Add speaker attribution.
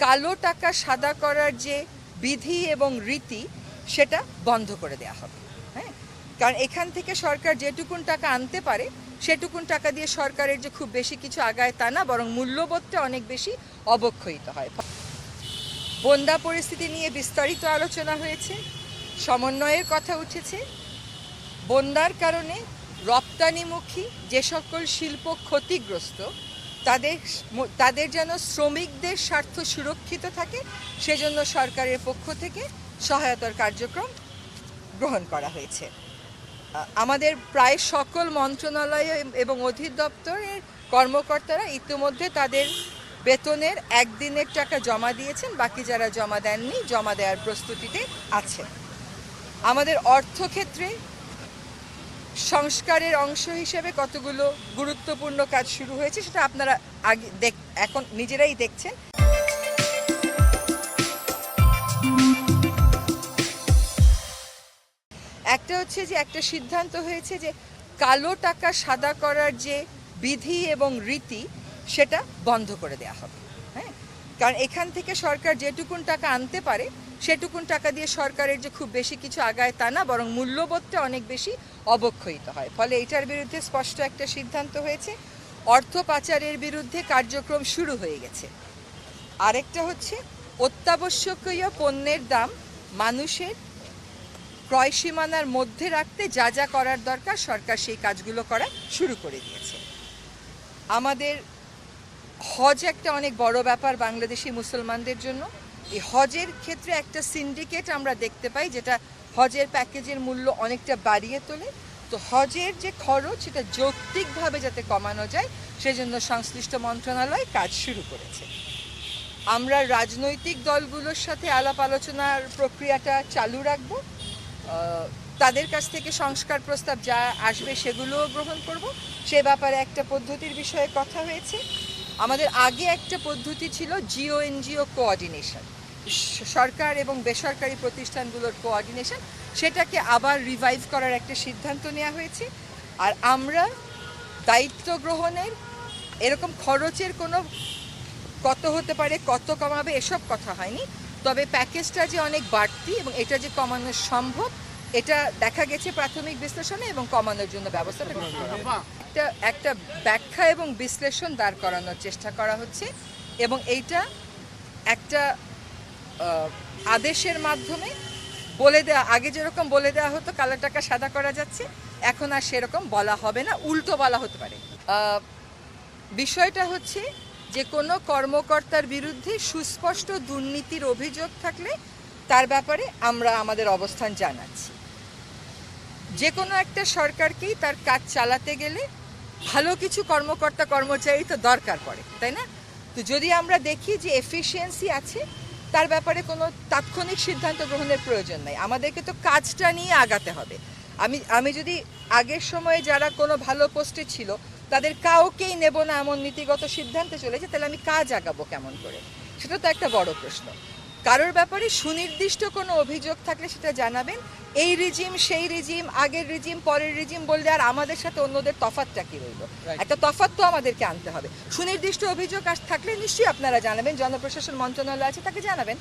Speaker 1: কালো টাকা সাদা করার যে বিধি এবং রীতি সেটা বন্ধ করে দেওয়া হবে। হ্যাঁ, কারণ এখান থেকে সরকার যেটুকুন টাকা আনতে পারে সেটুকুন টাকা দিয়ে সরকারের যে খুব বেশি কিছু আগায় তা না, বরং মূল্যবোধটা অনেক বেশি অবক্ষয়িত হয়। বন্যা পরিস্থিতি নিয়ে বিস্তারিত আলোচনা হয়েছে, সমন্বয়ের কথা উঠেছে। বন্যার কারণে রপ্তানিমুখী যে সকল শিল্প ক্ষতিগ্রস্ত তাদের যেন শ্রমিকদের স্বার্থ সুরক্ষিত থাকে সেজন্য সরকারের পক্ষ থেকে সহায়তার কার্যক্রম গ্রহণ করা হয়েছে। আমাদের প্রায় সকল মন্ত্রণালয় এবং অধিদপ্তরের কর্মকর্তারা ইতিমধ্যে তাদের বেতনের একদিনের টাকা জমা দিয়েছেন, বাকি যারা জমা দেননি জমা দেওয়ার প্রস্তুতিতে আছে। আমাদের অর্থক্ষেত্রে সংস্কারের অংশ হিসেবে কতগুলো গুরুত্বপূর্ণ কাজ শুরু হয়েছে, সেটা আপনারা এখন নিজেরাই দেখছেন। একটা হচ্ছে যে একটা সিদ্ধান্ত হয়েছে যে কালো টাকা সাদা করার যে বিধি এবং রীতি সেটা বন্ধ করে দেওয়া হবে। হ্যাঁ, কারণ এখান থেকে সরকার যেটুকুন টাকা আনতে পারে সেটুকুন টাকা দিয়ে সরকারের যে খুব বেশি কিছু আগায় তা না, বরং মূল্যবোধটা অনেক বেশি অবক্ষয়িত হয়। ফলে এটার বিরুদ্ধে স্পষ্ট একটা সিদ্ধান্ত হয়েছে। অর্থ পাচারের বিরুদ্ধে কার্যক্রম শুরু হয়ে গেছে। আরেকটা হচ্ছে অত্যাবশ্যকীয় পণ্যের দাম মানুষের ক্রয় সীমানার মধ্যে রাখতে যা যা করার দরকার সরকার সেই কাজগুলো করা শুরু করে দিয়েছে। আমাদের হজ একটা অনেক বড় ব্যাপার বাংলাদেশি মুসলমানদের জন্য। এই হজের ক্ষেত্রে একটা সিন্ডিকেট আমরা দেখতে পাই যেটা হজের প্যাকেজের মূল্য অনেকটা বাড়িয়ে তোলে। তো হজের যে খরচ সেটা যৌক্তিকভাবে যাতে কমানো যায় সেজন্য সংশ্লিষ্ট মন্ত্রণালয় কাজ শুরু করেছে। আমরা রাজনৈতিক দলগুলোর সাথে আলাপ আলোচনার প্রক্রিয়াটা চালু রাখব। তাদের কাছ থেকে সংস্কার প্রস্তাব যা আসবে সেগুলোও গ্রহণ করব। সে ব্যাপারে একটা পদ্ধতির বিষয়ে কথা হয়েছে। আমাদের আগে একটা পদ্ধতি ছিল জিও এনজিও কোঅর্ডিনেশন, সরকার এবং বেসরকারি প্রতিষ্ঠানগুলোর কোঅর্ডিনেশন, সেটাকে আবার রিভাইভ করার একটা সিদ্ধান্ত নেওয়া হয়েছে। আর আমরা দায়িত্ব গ্রহণের এরকম খরচের কোনো কত হতে পারে কত কমাবে এসব কথা হয়নি, তবে প্যাকেজটা যে অনেক বাড়তি এবং এটা যে কমানো সম্ভব এটা দেখা গেছে প্রাথমিক বিশ্লেষণে এবং কমানোর জন্য ব্যবস্থাটা গ্রহণ করা একটা ব্যাখ্যা এবং বিশ্লেষণ দাঁড় করানোর চেষ্টা করা হচ্ছে এবং এইটা একটা আদেশের মাধ্যমে বলে দেওয়া, আগে যেরকম বলে দেওয়া হতো কালো টাকা সাদা করা যাচ্ছে, এখন আর সেরকম বলা হবে না, উল্টো বলা হতে পারে। বিষয়টা হচ্ছে যে কোনো কর্মকর্তার বিরুদ্ধে সুস্পষ্ট দুর্নীতির অভিযোগ থাকলে তার ব্যাপারে আমরা আমাদের অবস্থান জানাচ্ছি। যে কোনো একটা সরকারকেই তার কাজ চালাতে গেলে ভালো কিছু কর্মকর্তা কর্মচারী তো দরকার পড়ে, তাই না? তো যদি আমরা দেখি যে এফিসিয়েন্সি আছে তার ব্যাপারে কোনো তাৎক্ষণিক সিদ্ধান্ত গ্রহণের প্রয়োজন নাই, আমাদেরকে তো কাজটা নিয়ে আগাতে হবে। আমি যদি আগের সময়ে যারা কোনো ভালো পোস্টে ছিল তাদের কাউকেই নেব না এমন নীতিগত সিদ্ধান্তে চলেছে, তাহলে আমি কাজ আগাবো কেমন করে? সেটা তো একটা বড় প্রশ্ন। কারোর ব্যাপারে সুনির্দিষ্ট কোনো অভিযোগ থাকলে সেটা জানাবেন। এই রিজিম সেই রিজিম, আগের রিজিম পরের রিজিম বললে আর আমাদের সাথে অন্যদের তফাৎটা কি রইল? একটা তফাৎ তো আমাদেরকে আনতে হবে। সুনির্দিষ্ট অভিযোগ থাকলে নিশ্চয়ই আপনারা জানাবেন, জনপ্রশাসন মন্ত্রণালয় আছে তাকে জানাবেন।